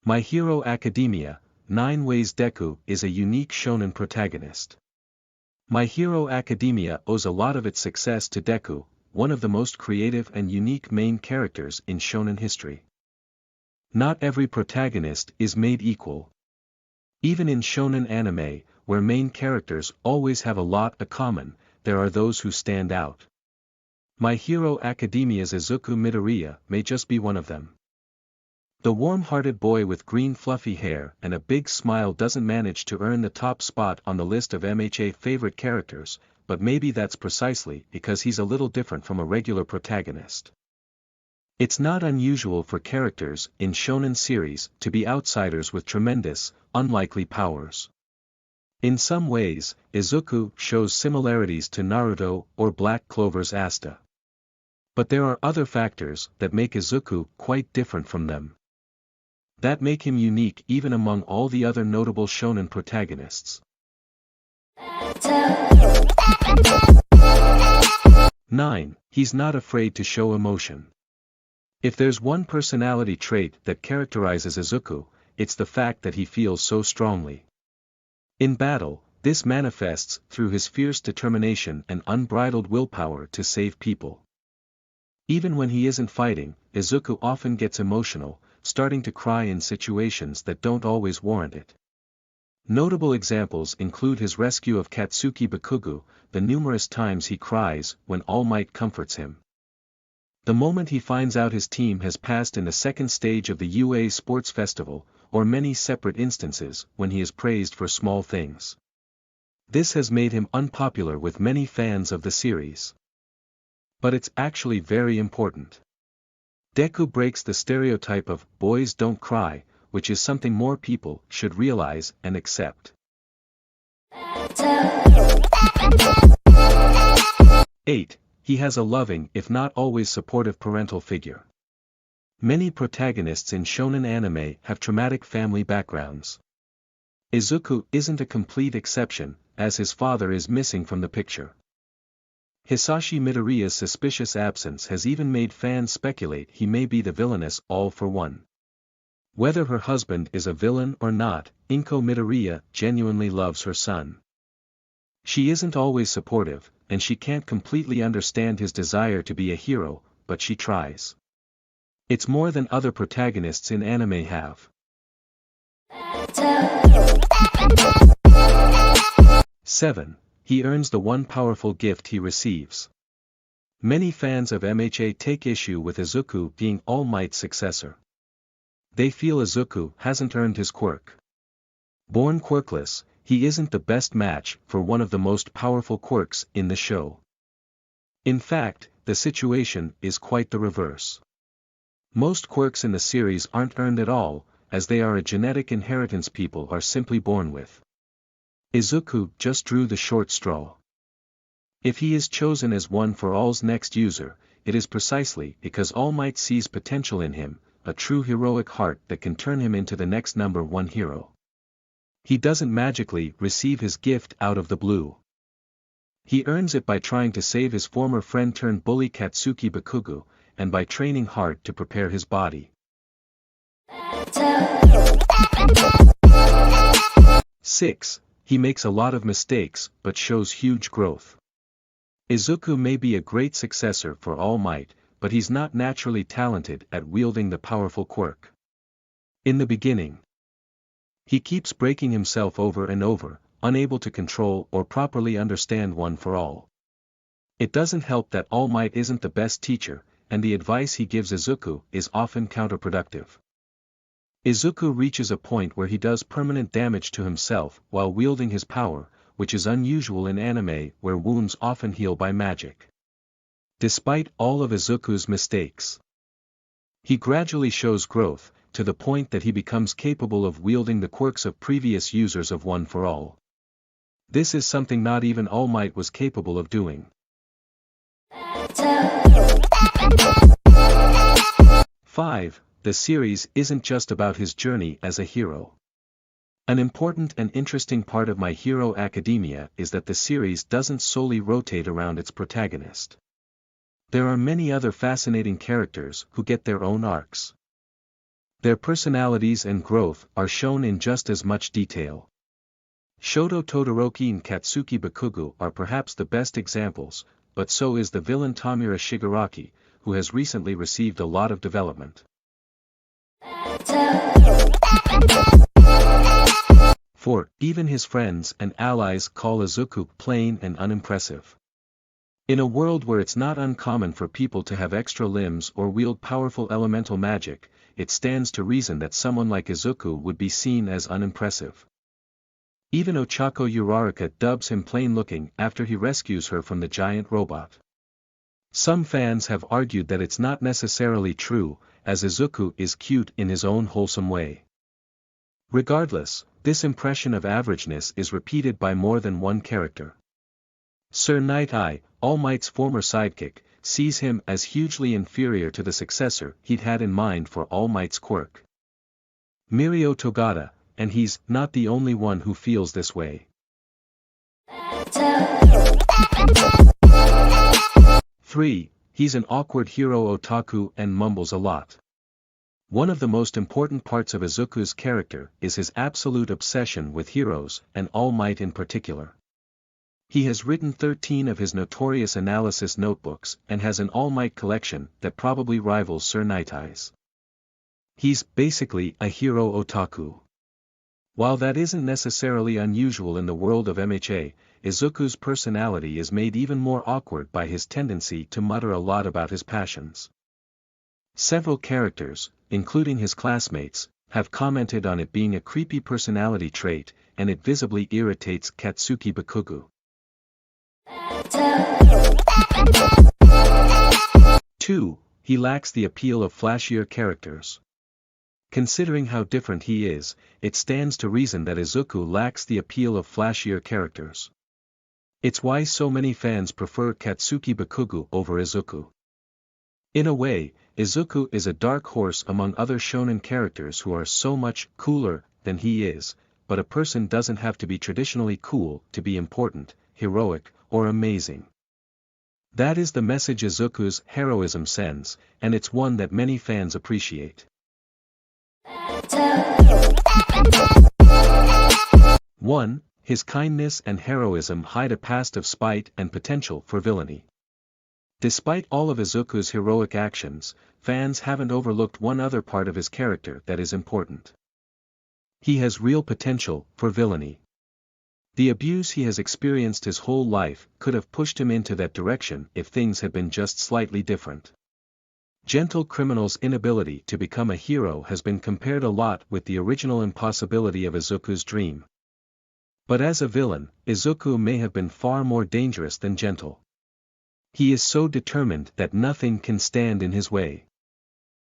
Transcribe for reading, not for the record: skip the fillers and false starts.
My Hero Academia, 9 Ways Deku is a unique shonen protagonist. My Hero Academia owes a lot of its success to Deku, one of the most creative and unique main characters in shonen history. Not every protagonist is made equal. Even in shonen anime, where main characters always have a lot in common, there are those who stand out. My Hero Academia's Izuku Midoriya may just be one of them. The warm-hearted boy with green fluffy hair and a big smile doesn't manage to earn the top spot on the list of MHA favorite characters, but maybe that's precisely because he's a little different from a regular protagonist. It's not unusual for characters in shonen series to be outsiders with tremendous, unlikely powers. In some ways, Izuku shows similarities to Naruto or Black Clover's Asta. But there are other factors that make Izuku quite different from them. That make him unique even among all the other notable shonen protagonists. 9. He's not afraid to show emotion. If there's one personality trait that characterizes Izuku, it's the fact that he feels so strongly. In battle, this manifests through his fierce determination and unbridled willpower to save people. Even when he isn't fighting, Izuku often gets emotional, starting to cry in situations that don't always warrant it. Notable examples include his rescue of Katsuki Bakugo, the numerous times he cries when All Might comforts him. The moment he finds out his team has passed in the second stage of the UA Sports Festival, or many separate instances when he is praised for small things. This has made him unpopular with many fans of the series. But it's actually very important. Deku breaks the stereotype of boys don't cry, which is something more people should realize and accept. 8. He has a loving if not always supportive parental figure. Many protagonists in shonen anime have traumatic family backgrounds. Izuku isn't a complete exception, as his father is missing from the picture. Hisashi Midoriya's suspicious absence has even made fans speculate he may be the villainess All for One. Whether her husband is a villain or not, Inko Midoriya genuinely loves her son. She isn't always supportive, and she can't completely understand his desire to be a hero, but she tries. It's more than other protagonists in anime have. 7. He earns the one powerful gift he receives. Many fans of MHA take issue with Izuku being All Might's successor. They feel Izuku hasn't earned his quirk. Born quirkless, he isn't the best match for one of the most powerful quirks in the show. In fact, the situation is quite the reverse. Most quirks in the series aren't earned at all, as they are a genetic inheritance people are simply born with. Izuku just drew the short straw. If he is chosen as One for All's next user, it is precisely because All Might sees potential in him, a true heroic heart that can turn him into the next #1 hero. He doesn't magically receive his gift out of the blue. He earns it by trying to save his former friend turned bully Katsuki Bakugo, and by training hard to prepare his body. 6. He makes a lot of mistakes but shows huge growth. Izuku may be a great successor for All Might, but he's not naturally talented at wielding the powerful quirk. In the beginning, he keeps breaking himself over and over, unable to control or properly understand One for All. It doesn't help that All Might isn't the best teacher, and the advice he gives Izuku is often counterproductive. Izuku reaches a point where he does permanent damage to himself while wielding his power, which is unusual in anime where wounds often heal by magic. Despite all of Izuku's mistakes, he gradually shows growth, to the point that he becomes capable of wielding the quirks of previous users of One for All. This is something not even All Might was capable of doing. 5. The series isn't just about his journey as a hero. An important and interesting part of My Hero Academia is that the series doesn't solely rotate around its protagonist. There are many other fascinating characters who get their own arcs. Their personalities and growth are shown in just as much detail. Shoto Todoroki and Katsuki Bakugo are perhaps the best examples, but so is the villain Tamura Shigaraki, who has recently received a lot of development. 4. Even his friends and allies call Izuku plain and unimpressive. In a world where it's not uncommon for people to have extra limbs or wield powerful elemental magic, it stands to reason that someone like Izuku would be seen as unimpressive. Even Ochako Uraraka dubs him plain-looking after he rescues her from the giant robot. Some fans have argued that it's not necessarily true, as Izuku is cute in his own wholesome way. Regardless, this impression of averageness is repeated by more than one character. Sir Night Eye, All Might's former sidekick, sees him as hugely inferior to the successor he'd had in mind for All Might's quirk. Mirio Togata, and he's not the only one who feels this way. 3. He's an awkward hero otaku and mumbles a lot. One of the most important parts of Izuku's character is his absolute obsession with heroes, and All Might in particular. He has written 13 of his notorious analysis notebooks and has an All Might collection that probably rivals Sir Night Eye's. He's basically a hero otaku. While that isn't necessarily unusual in the world of MHA, Izuku's personality is made even more awkward by his tendency to mutter a lot about his passions. Several characters, including his classmates, have commented on it being a creepy personality trait, and it visibly irritates Katsuki Bakugo. 2. He lacks the appeal of flashier characters. Considering how different he is, it stands to reason that Izuku lacks the appeal of flashier characters. It's why so many fans prefer Katsuki Bakugo over Izuku. In a way, Izuku is a dark horse among other shonen characters who are so much cooler than he is, but a person doesn't have to be traditionally cool to be important, heroic, or amazing. That is the message Izuku's heroism sends, and it's one that many fans appreciate. 1. His kindness and heroism hide a past of spite and potential for villainy. Despite all of Izuku's heroic actions, fans haven't overlooked one other part of his character that is important. He has real potential for villainy. The abuse he has experienced his whole life could have pushed him into that direction if things had been just slightly different. Gentle Criminal's inability to become a hero has been compared a lot with the original impossibility of Izuku's dream. But as a villain, Izuku may have been far more dangerous than Gentle. He is so determined that nothing can stand in his way.